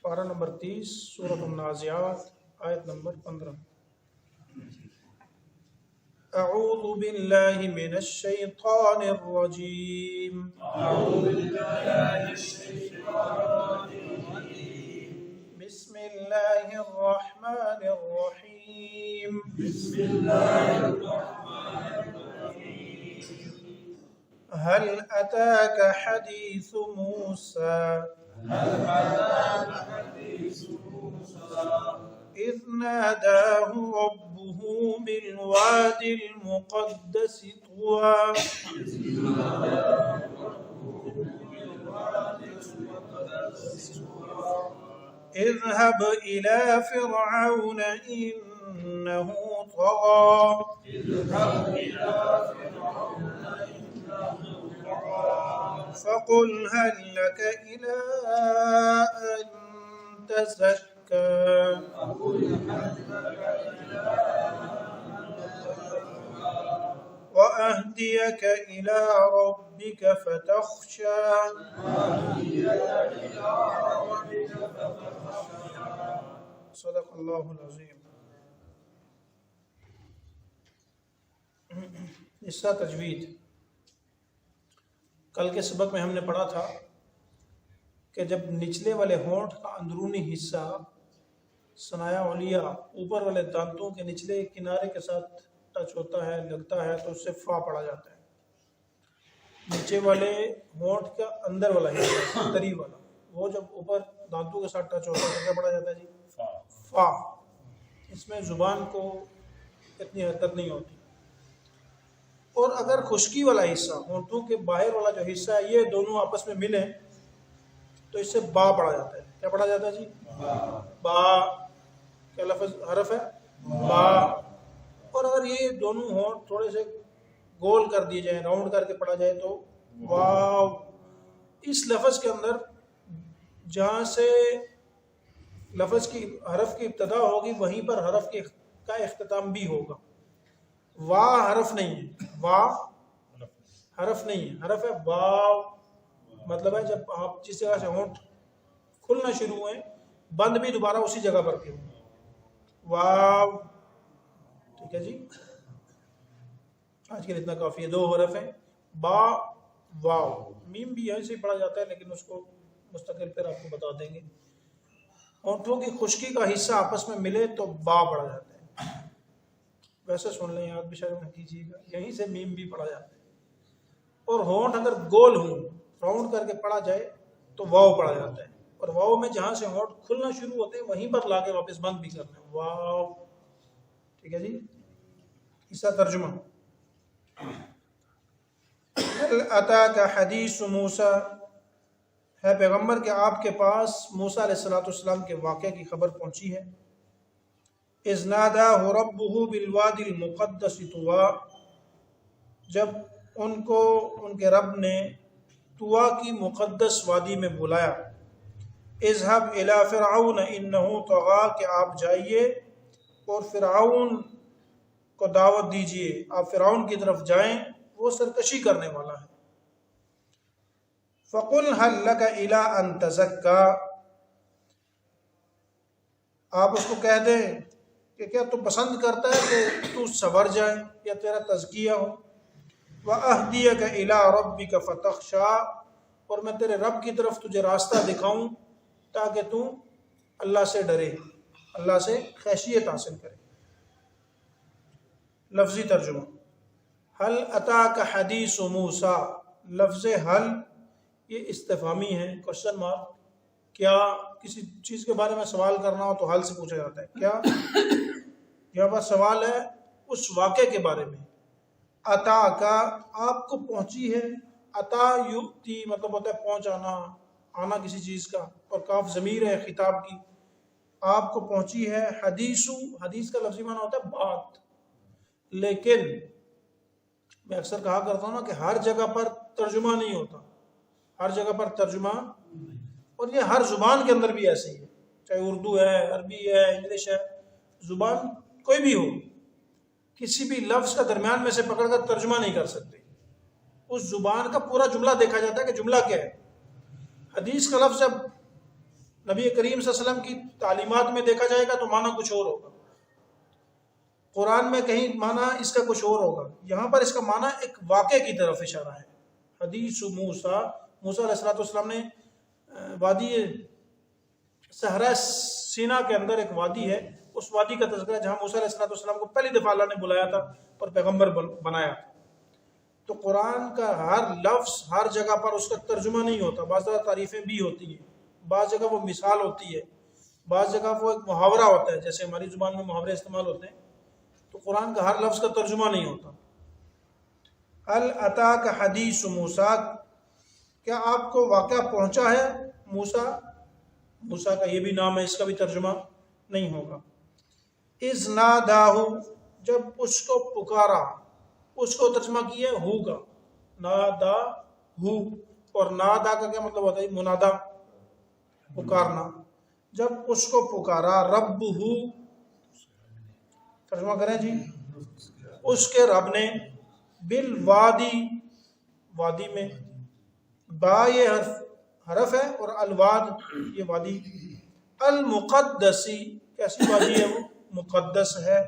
پارہ نمبر 30 سورۃ النازعات آیت نمبر 15۔ اعوذ باللہ من الشیطان الرجیم بسم اللہ الرحمن الرحیم هل أتاك حديث موسى إذ ناداه ربه بالواد المقدس طوى اذهب إلى فرعون إنه طغى فقل هل لك إلى أن تزكى وأهديك إلى ربك فتخشى صدق اللہ العظیم۔ حصہ تجوید۔ کل کے سبق میں ہم نے پڑھا تھا کہ جب نچلے والے ہونٹ کا اندرونی حصہ ثنایا علیہ اوپر والے دانتوں کے نچلے کنارے کے ساتھ ٹچ ہوتا ہے، لگتا ہے، تو اس سے فا پڑھا جاتا ہے۔ نیچے والے ہونٹ کا اندر والا حصہ تری والا، وہ جب اوپر دانتوں کے ساتھ ٹچ ہوتا ہے تو کیا پڑھا جاتا ہے جی؟ فا۔ اس میں زبان کو اتنی حرکت نہیں ہوتی۔ اور اگر خشکی والا حصہ، ہونٹوں کے باہر والا جو حصہ ہے، یہ دونوں آپس میں ملیں تو اس سے با پڑھا جاتا ہے۔ کیا پڑھا جاتا ہے جی؟ با۔ کیا لفظ حرف ہے؟ با۔ اور اگر یہ دونوں ہونٹ تھوڑے سے گول کر دیے جائیں، راؤنڈ کر کے پڑھا جائے تو واو۔ اس لفظ کے اندر جہاں سے لفظ کی حرف کی ابتدا ہوگی وہیں پر حرف کا اختتام بھی ہوگا۔ وا حرف نہیں ہے، وا حرف نہیں ہے، حرف ہے واو۔ مطلب ہے جب آپ جس جگہ سے ہونٹ کھلنا شروع ہوئے بند بھی دوبارہ اسی جگہ پر کیوں، واو۔ ٹھیک ہے جی، آج کے لیے اتنا کافی ہے۔ دو حرف ہیں، با واو۔ میم بھی یہیں سے پڑھا جاتا ہے لیکن اس کو مستقل پھر آپ کو بتا دیں گے۔ ہونٹوں کی خشکی کا حصہ آپس میں ملے تو با پڑھا جاتا ہے۔ ویسے سن لیں، یاد بھی شاید نہ کیجیے گا، یہیں سے میم بھی پڑھا جاتا ہے۔ اور ہونٹ اگر گول ہوں، راؤنڈ کر کے پڑھا جائے تو واو پڑھا جاتا ہے۔ اور واو میں جہاں سے ہونٹ کھلنا شروع ہوتے ہیں وہیں پر لا کے واپس بند بھی کرنا ہے، واو۔ ٹھیک ہے جی، اس کا ترجمہ۔ هل اتاک حدیث موسیٰ، ہے پیغمبر کہ آپ کے پاس موسیٰ علیہ السلام کے واقعے کی خبر پہنچی ہے۔ اذ ناداہ ربہ بالوادی المقدس طویٰ، جب ان کو ان کے رب نے طویٰ کی مقدس وادی میں بلایا۔ اذهب الی فرعون انہ طغیٰ، کہ آپ جائیے اور فرعون کو دعوت دیجیے، آپ فرعون کی طرف جائیں، وہ سرکشی کرنے والا ہے۔ فقل هل لک الی ان تزکی، آپ اس کو کہہ دیں کہ کیا تو پسند کرتا ہے کہ تو سنور جائے یا تیرا تزکیہ ہو۔ وَأَهْدِيَكَ إِلَىٰ رَبِّكَ فَتَخْشَىٰ، اور میں تیرے رب کی طرف تجھے راستہ دکھاؤں تاکہ تو اللہ سے ڈرے، اللہ سے خشیت حاصل کرے۔ لفظی ترجمہ۔ حل اتاک حدیث موسیٰ، لفظ حل یہ استفہامی ہے، کوشچن مارک۔ کیا کسی چیز کے بارے میں سوال کرنا ہو تو حل سے پوچھا جاتا ہے۔ کیا یہاں پر سوال ہے اس واقعے کے بارے میں۔ عطا کا آپ کو پہنچی ہے، عطا یؤتی مطلب ہوتا ہے پہنچانا، آنا کسی چیز کا، اور کاف ضمیر ہے خطاب کی۔ آپ کو پہنچی ہے حدیث، حدیث کا لفظی معنی ہوتا ہے بات، لیکن میں اکثر کہا کرتا ہوں نا کہ ہر جگہ پر ترجمہ نہیں ہوتا، ہر جگہ پر ترجمہ، اور یہ ہر زبان کے اندر بھی ایسے ہی ہے، چاہے اردو ہے، عربی ہے، انگلش ہے، زبان کوئی بھی ہو، کسی بھی لفظ کا درمیان میں سے پکڑ کر ترجمہ نہیں کر سکتے۔ اس زبان کا پورا جملہ دیکھا جاتا ہے کہ جملہ کیا ہے۔ حدیث کا لفظ جب نبی کریم صلی اللہ علیہ وسلم کی تعلیمات میں دیکھا جائے گا تو معنی کچھ اور ہوگا، قرآن میں کہیں معنی اس کا کچھ اور ہوگا، یہاں پر اس کا معنی ایک واقعے کی طرف اشارہ ہے۔ حدیث موسیٰ علیہ السلام نے وادی صحرا سینا کے اندر ایک وادی ہے، اس وادی کا تذکرہ جہاں موسیٰ علیہ السلام کو پہلی دفعہ اللہ نے بلایا تھا اور پیغمبر بنایا تھا۔ تو قرآن کا ہر لفظ ہر جگہ پر اس کا ترجمہ نہیں ہوتا، بعض جگہ تعریفیں بھی ہوتی ہیں، بعض جگہ وہ مثال ہوتی ہے، بعض جگہ وہ ایک محاورہ ہوتا ہے، جیسے ہماری زبان میں محاورے استعمال ہوتے ہیں، تو قرآن کا ہر لفظ کا ترجمہ نہیں ہوتا۔ هل اتاک حدیث موسیٰ، کیا آپ کو واقعہ پہنچا ہے موسیٰ کا یہ بھی نام ہے، اس کا بھی ترجمہ نہیں ہوگا۔ اذ ناداہ، جب اس کو پکارا، اس کو ترجمہ کیا ہے ہو کا، نادا ہو، اور نادا کا کیا مطلب ہوتا ہے؟ منادا، پکارنا۔ جب اس کو پکارا، رب ہو، ترجمہ کریں جی، اس کے رب نے، بالوادی، وادی میں، با یہ حرف ہے اور الواد یہ وادی، المقدسی، کیسی وادی ہے وہ؟ مقدس ہے،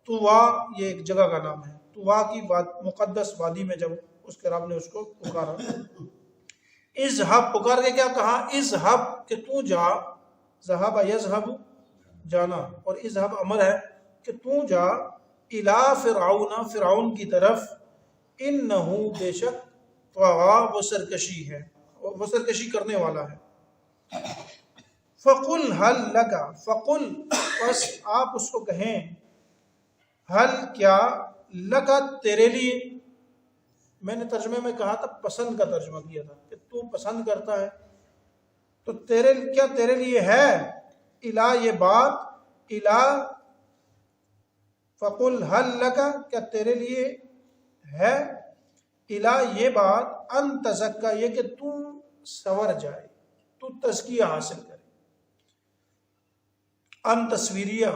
طوا یہ ایک جگہ کا نام ہے، طوا کی مقدس وادی میں جب اس کے رب نے اس کو پکارا۔ اذهب، پکار کے کیا کہا؟ اذهب، کہ تو جا، ذهب یذهب جانا، اور اذهب امر ہے کہ تو جا، الی فرعون، فرعون کی طرف، انہ، بے شک، طغا، وہ سرکشی ہے، وہ سرکشی کرنے والا ہے۔ فقل حل لگا، فقل، بس آپ اس کو کہیں، حل کیا، لگا تیرے لیے، میں نے ترجمے میں کہا تھا پسند کا ترجمہ کیا تھا کہ تو پسند کرتا ہے، تو تیرے لیے ہے، الا یہ بات، الا، فقل حل لگا، کیا تیرے لیے ہے، الا یہ بات، ان تزکا، یہ کہ تو سور جائے، تو تزکیہ حاصل کرے۔ ان تصویریہ،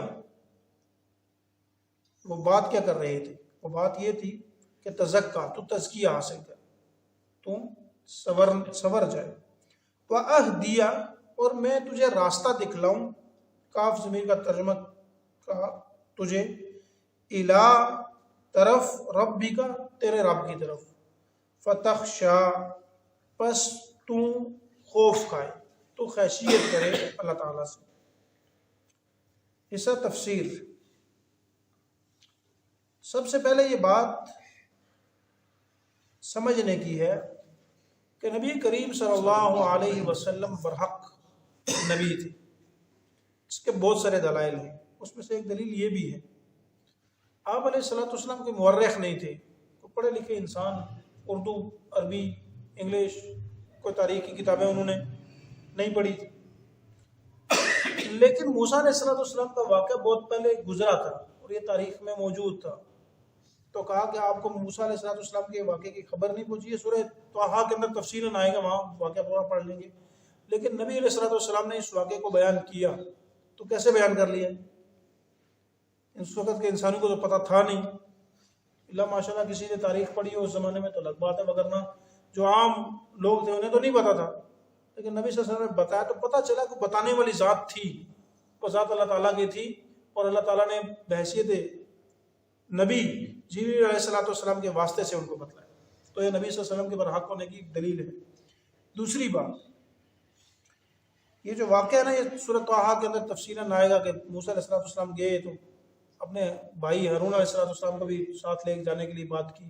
وہ بات کیا کر رہے تھے؟ وہ بات یہ تھی کہ تزکا، تو تزکیہ حاصل کر، تو سور جائے۔ وَأَهْدِيَ، اور میں تجھے راستہ دکھلاؤں، کاف ضمیر کا ترجمہ کہا تجھے، الا، طرف، ربی کا، تیرے رب کی طرف، فتخشا، پس تو خوف کھائے، تو خشیت کرے اللہ تعالیٰ سے۔ حصہ تفسیر۔ سب سے پہلے یہ بات سمجھنے کی ہے کہ نبی کریم صلی اللہ علیہ وسلم برحق نبی تھے، اس کے بہت سارے دلائل ہیں، اس میں سے ایک دلیل یہ بھی ہے، آپ علیہ السلام کوئی مورخ نہیں تھے، کوئی پڑھے لکھے انسان، اردو، عربی، انگلش، کوئی تاریخ کی کتابیں انہوں نے نہیں پڑھی تھی، لیکن موسیٰ علیہ السلام کا واقعہ بہت پہلے گزرا تھا اور یہ تاریخ میں موجود تھا، تو کہا کہ آپ کو موسیٰ علیہ السلام کے واقعے کی خبر نہیں پہنچی ہے، سورہ طٰہٰ کے اندر تفصیلاً آئے گا، وہاں واقعہ پورا پڑھ لیں گے، لیکن نبی علیہ السلام نے اس واقعے کو بیان کیا، تو کیسے بیان کر لیا؟ اس وقت کے انسانوں کو تو پتہ تھا نہیں، اللہ ماشاء اللہ کسی نے تاریخ پڑھی ہو اس زمانے میں تو الگ بات ہے، وگرنہ جو عام لوگ تھے انہیں تو نہیں پتا تھا، لیکن نبی صلی اللہ علیہ وسلم نے بتایا تو پتہ چلا کہ بتانے والی ذات تھی، وہ ذات اللہ تعالیٰ کی تھی، اور اللہ تعالیٰ نے بحیثیت نبی جبریل علیہ السلام کے واسطے سے ان کو بتلایا، تو یہ نبی صلی اللہ علیہ وسلم کے برحق ہونے کی ایک دلیل ہے۔ دوسری بات، یہ جو واقعہ ہے نا، یہ سورۃ طٰہٰ کے اندر تفصیلاً آئے گا کہ موسیٰ علیہ السلام گئے تو اپنے بھائی ہارون علیہ السلام کو بھی ساتھ لے جانے کے لیے بات کی،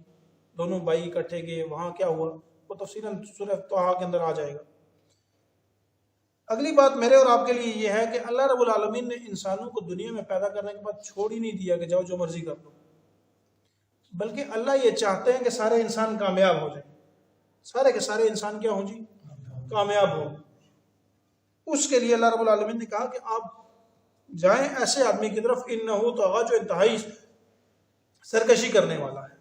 دونوں بھائی اکٹھے گئے، وہاں کیا ہوا وہ تفصیلاً سورۃ طٰہٰ کے اندر آ جائے گا۔ اگلی بات میرے اور آپ کے لیے یہ ہے کہ اللہ رب العالمین نے انسانوں کو دنیا میں پیدا کرنے کے بعد چھوڑ ہی نہیں دیا کہ جاؤ جو مرضی کر لو، بلکہ اللہ یہ چاہتے ہیں کہ سارے انسان کامیاب ہو جائیں، سارے کے سارے انسان کیا ہوں جی؟ کامیاب ہوں۔ اس کے لیے اللہ رب العالمین نے کہا کہ آپ جائیں ایسے آدمی کی طرف، انہ طغیٰ، جو انتہائی سرکشی کرنے والا ہے،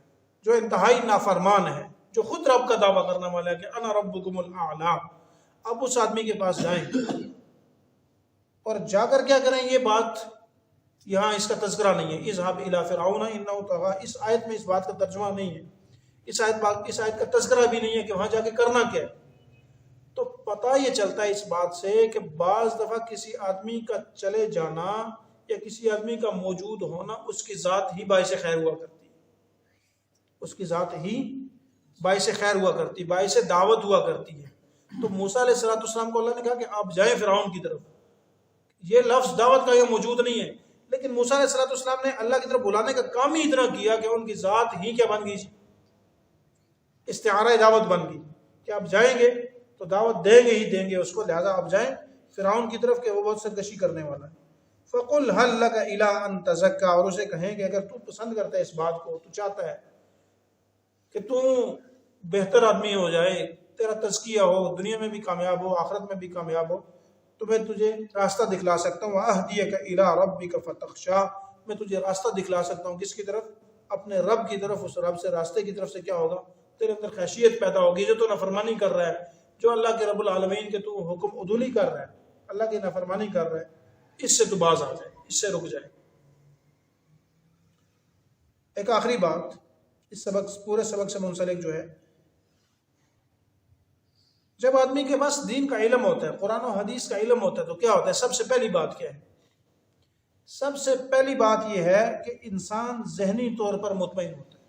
جو انتہائی نافرمان ہے، جو خود رب کا دعویٰ کرنے والا ہے کہ انا ربکم الاعلیٰ، آپ اس آدمی کے پاس جائیں اور جا کر کیا کریں؟ یہ بات یہاں اس کا تذکرہ نہیں ہے، اذهب الی فرعون انہ طغیٰ، اس آیت میں اس بات کا ترجمہ نہیں ہے، اس آیت کا تذکرہ بھی نہیں ہے کہ وہاں جا کے کرنا کیا ہے، تو پتہ یہ چلتا ہے اس بات سے کہ بعض دفعہ کسی آدمی کا چلے جانا یا کسی آدمی کا موجود ہونا اس کی ذات ہی باعث خیر ہوا کرتی ہے، اس کی ذات ہی باعث خیر ہوا کرتی، باعث دعوت ہوا کرتی ہے۔ تو موسیٰ علیہ السلام کو اللہ نے کہا کہ آپ جائیں فرعون کی طرف، یہ لفظ دعوت کا یہ موجود نہیں ہے، لیکن موسیٰ علیہ السلام نے اللہ کی طرف بلانے کا کام ہی اتنا کیا کہ ان کی ذات ہی کیا بن گئی، استعارہ دعوت بن گئی کہ آپ جائیں گے تو دعوت دیں گے ہی دیں گے اس کو، لہذا آپ جائیں فرعون کی طرف کہ وہ بہت سرکشی کرنے والا ہے۔ فَقُلْ هَلْ لَكَ إِلَىٰ أَن تَزَكَّىٰ، اور اسے کہیں کہ اگر تو پسند کرتا ہے اس بات کو، تو چاہتا ہے کہ تو بہتر آدمی ہو جائے، تیرا تزکیہ ہو، دنیا میں بھی کامیاب ہو آخرت میں بھی کامیاب ہو، تو میں تجھے راستہ دکھلا سکتا ہوں، وَأَهْدِيَكَ إِلَىٰ رَبِّكَ فَتَخْشَىٰ، میں تجھے راستہ دکھلا سکتا ہوں، کس کی طرف؟ اپنے رب کی طرف، اس رب سے راستے کی طرف سے کیا ہوگا؟ تیرے اندر خشیت پیدا ہوگی، جو تو نافرمانی کر رہا ہے، جو اللہ کے رب العالمین کے تو حکم عدولی کر رہا ہے، اللہ کی نافرمانی کر رہا ہے، اس سے تو باز آ جائے، اس سے رک جائے۔ ایک آخری بات اس پورے سبق سے منسلک جو ہے، جب آدمی کے پاس دین کا علم ہوتا ہے، قرآن و حدیث کا علم ہوتا ہے، تو کیا ہوتا ہے؟ سب سے پہلی بات کیا ہے؟ سب سے پہلی بات یہ ہے کہ انسان ذہنی طور پر مطمئن ہوتا ہے۔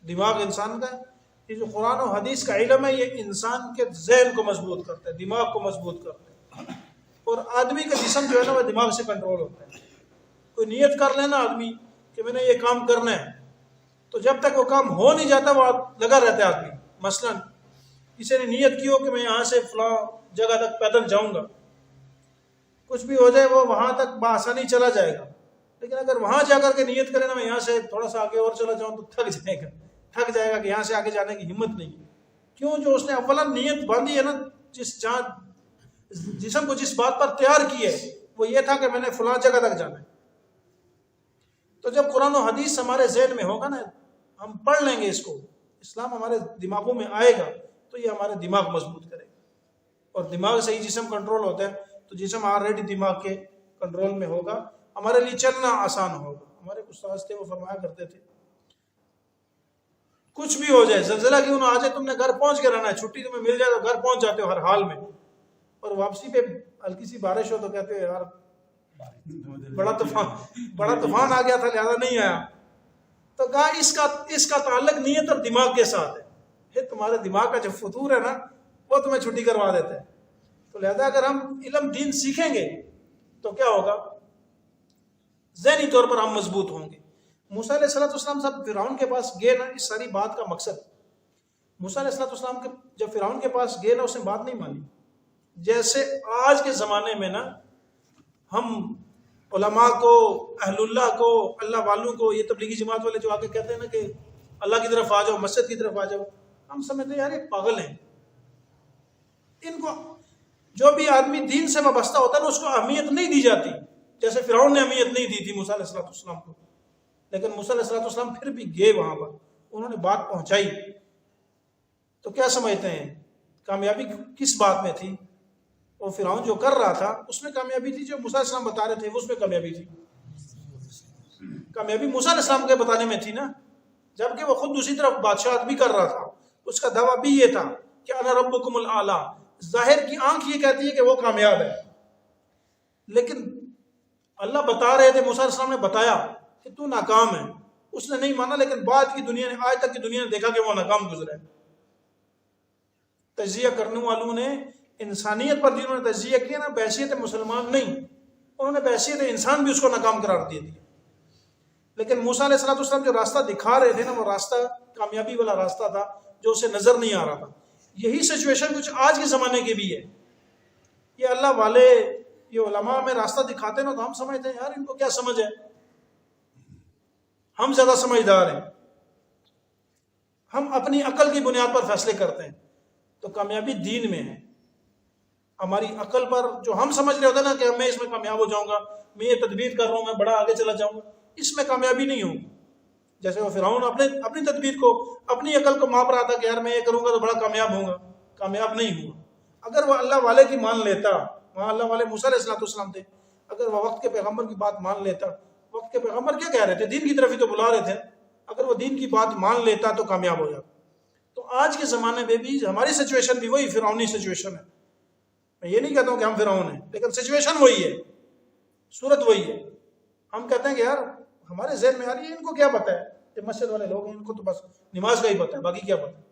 دماغ انسان کا، یہ جو قرآن و حدیث کا علم ہے، یہ انسان کے ذہن کو مضبوط کرتا ہے، دماغ کو مضبوط کرتا ہے، اور آدمی کا جسم جو ہے نا وہ دماغ سے کنٹرول ہوتا ہے۔ کوئی نیت کر لینا آدمی کہ میں نے یہ کام کرنا ہے، تو جب تک وہ کام ہو نہیں جاتا وہ لگا رہتا ہے آدمی۔ مثلا کسی نے نیت کی ہو کہ میں یہاں سے فلاں جگہ تک پیدل جاؤں گا، کچھ بھی ہو جائے وہ وہاں تک بآسانی چلا جائے گا، لیکن اگر وہاں جا کر کے نیت کرے نا میں یہاں سے تھوڑا سا آگے اور چلا جاؤں، تو تھک جائے گا کہ یہاں سے آگے جانے کی ہمت نہیں ہے۔ کیوں؟ جو اس نے اولا نیت باندھی ہے نا، جسم کو جس بات پر تیار کی ہے وہ یہ تھا کہ میں نے فلاں جگہ تک جانا ہے۔ تو جب قرآن و حدیث ہمارے ذہن میں ہوگا نا، ہم پڑھ لیں گے اس کو، اسلام ہمارے دماغوں میں آئے گا، تو یہ ہمارے دماغ مضبوط کرے گا، اور دماغ سے ہی جسم کنٹرول ہوتا ہے، تو جسم آلریڈی دماغ کے کنٹرول میں ہوگا، ہمارے لیے چلنا آسان ہوگا۔ ہمارے استاد تھے وہ فرمایا کرتے تھے کچھ بھی ہو جائے، زلزلہ کیوں نہ آ جائے، تم نے گھر پہنچ کے رہنا ہے، چھٹی تمہیں مل جائے تو گھر پہنچ جاتے ہو ہر حال میں، اور واپسی پہ ہلکی سی بارش ہو تو کہتے ہیں یار بڑا طوفان آ گیا تھا لہذا نہیں آیا۔ تو کہا اس کا تعلق نیت اور دماغ کے ساتھ ہے، پھر تمہارے دماغ کا جو فطور ہے نا وہ تمہیں چھٹی کروا دیتا ہے۔ تو لہذا اگر ہم علم دین سیکھیں گے تو کیا ہوگا؟ ذہنی طور پر ہم مضبوط ہوں گے۔ موسیٰ علیہ السلام صاحب فرعون کے پاس گئے نا، اس ساری بات کا مقصد، موسیٰ علیہ السلام جب فرعون کے پاس گئے نا، اس نے بات نہیں مانی۔ جیسے آج کے زمانے میں نا ہم علماء کو، اہل اللہ کو، اللہ والوں کو، یہ تبلیغی جماعت والے جو آ کے کہتے ہیں نا کہ اللہ کی طرف آ جاؤ، مسجد کی طرف آ جاؤ، ہم سمجھتے ہیں یار یہ پاگل ہیں۔ ان کو جو بھی آدمی دین سے وابستہ ہوتا ہے نا اس کو اہمیت نہیں دی جاتی، جیسے فرعون نے اہمیت نہیں دی تھی موسیٰ علیہ السلام کو، لیکن موسیٰ علیہ السلام پھر بھی گئے وہاں پر، انہوں نے بات پہنچائی۔ تو کیا سمجھتے ہیں کامیابی کس بات میں تھی؟ وہ فرعون جو کر رہا تھا اس میں کامیابی تھی، جو موسیٰ علیہ السلام بتا رہے تھے اس میں کامیابی تھی۔ کامیابی موسیٰ علیہ السلام کے بتانے میں تھی نا، جبکہ وہ خود دوسری طرف بادشاہت بھی کر رہا تھا، اس کا دعویٰ بھی یہ تھا کہ انا ربکم الاعلی۔ ظاہر کی آنکھ یہ کہتی ہے کہ وہ کامیاب ہے، لیکن اللہ بتا رہے تھے، موسیٰ علیہ السلام نے بتایا کہ تو ناکام ہے، اس نے نہیں مانا، لیکن بعد کی دنیا نے، آج تک کی دنیا نے دیکھا کہ وہ ناکام گزرا ہے۔ تجزیہ کرنے والوں نے انسانیت پر جنہوں نے تجزیہ کیا نا، بحیثیت مسلمان نہیں، انہوں نے بحیثیت انسان بھی اس کو ناکام قرار دے دیا۔ لیکن موسیٰ علیہ السلام جو راستہ دکھا رہے تھے نا، وہ راستہ کامیابی والا راستہ تھا جو اسے نظر نہیں آ رہا تھا۔ یہی سچویشن کچھ آج کے زمانے کی بھی ہے۔ یہ اللہ والے، یہ علماء میں راستہ دکھاتے ہیں نا، تو ہم سمجھتے ہیں یار ان کو کیا سمجھ ہے، ہم زیادہ سمجھدار ہیں، ہم اپنی عقل کی بنیاد پر فیصلے کرتے ہیں۔ تو کامیابی دین میں ہے، ہماری عقل پر جو ہم سمجھ رہے ہوتے ہیں نا کہ میں اس میں کامیاب ہو جاؤں گا، میں یہ تدبیر کر رہا ہوں، میں بڑا آگے چلا جاؤں گا، اس میں کامیابی نہیں ہوگی۔ جیسے وہ فرعون اپنی تدبیر کو، اپنی عقل کو ماپ رہا تھا کہ یار میں یہ کروں گا تو بڑا کامیاب ہوں گا، کامیاب نہیں ہوا۔ اگر وہ اللہ والے کی مان لیتا، وہاں اللہ والے موسیٰ علیہ السلام تھے، اگر وہ وقت کے پیغمبر کی بات مان لیتا، وقت کے پیغمبر کیا کہہ رہے تھے؟ دین کی طرف ہی تو بلا رہے تھے، اگر وہ دین کی بات مان لیتا تو کامیاب ہو جاتا۔ تو آج کے زمانے میں بھی ہماری سچویشن بھی وہی فرعونی سچویشن ہے. میں یہ نہیں کہتا ہوں کہ ہم فرعون ہیں، لیکن سچویشن وہی ہے، صورت وہی ہے. ہم کہتے ہیں کہ یار ہمارے ذہن میں یار یہ ان کو کیا پتہ ہے، یہ مسجد والے لوگ ہیں، ان کو تو بس نماز کا ہی پتہ ہے، باقی کیا پتہ ہے.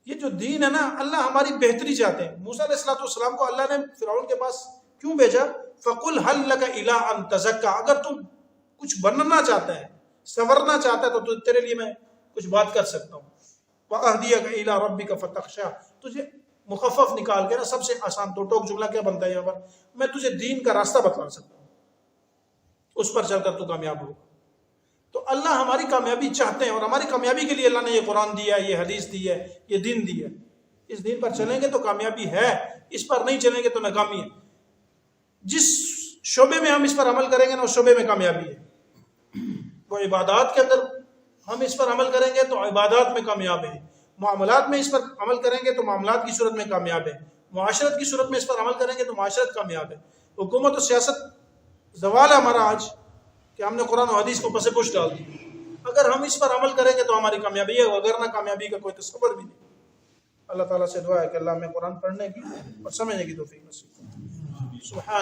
یہ جو دین ہے نا، اللہ ہماری بہتری چاہتے ہیں. موسیٰ علیہ السلام کو اللہ نے فرعون کے پاس کیوں بھیجا؟ فَقُلْ هَلْ لَكَ إِلَىٰ أَن تَزَكَّىٰ، اگر تم کچھ بننا چاہتا ہے، سنورنا چاہتا ہے تو تیرے لیے میں کچھ بات کر سکتا ہوں. وَأَهْدِيَكَ إِلَىٰ رَبِّكَ فَتَخْشَىٰ، تجھے مخفف نکال کے نا، سب سے آسان تو ٹوک جملہ کیا بنتا ہے یہاں پر، میں تجھے دین کا راستہ بتلا سکتا ہوں، اس پر چل کر تو کامیاب ہوگا. تو اللہ ہماری کامیابی چاہتے ہیں، اور ہماری کامیابی کے لیے اللہ نے یہ قرآن دیا ہے، یہ حدیث دی ہے، یہ دین دی ہے. اس دین پر چلیں گے تو کامیابی ہے، اس پر نہیں چلیں گے تو ناکامی ہے. جس شعبے میں ہم اس پر عمل کریں گے نا، اس شعبے میں کامیابی ہے. وہ عبادات کے اندر ہم اس پر عمل کریں گے تو عبادات میں کامیاب ہیں، معاملات میں اس پر عمل کریں گے تو معاملات کی صورت میں کامیاب ہیں، معاشرت کی صورت میں اس پر عمل کریں گے تو معاشرت کامیاب ہے. حکومت و سیاست زوال ہے ہمارا آج کہ ہم نے قرآن و حدیث کو پس پش ڈال دی. اگر ہم اس پر عمل کریں گے تو ہماری کامیابی ہے، اگر نہ کامیابی کا کوئی تصور بھی نہیں. اللہ تعالیٰ سے دعا ہے کہ اللہ ہمیں قرآن پڑھنے کی اور سمجھنے کی توفیق نصیب فرمائے. سبحان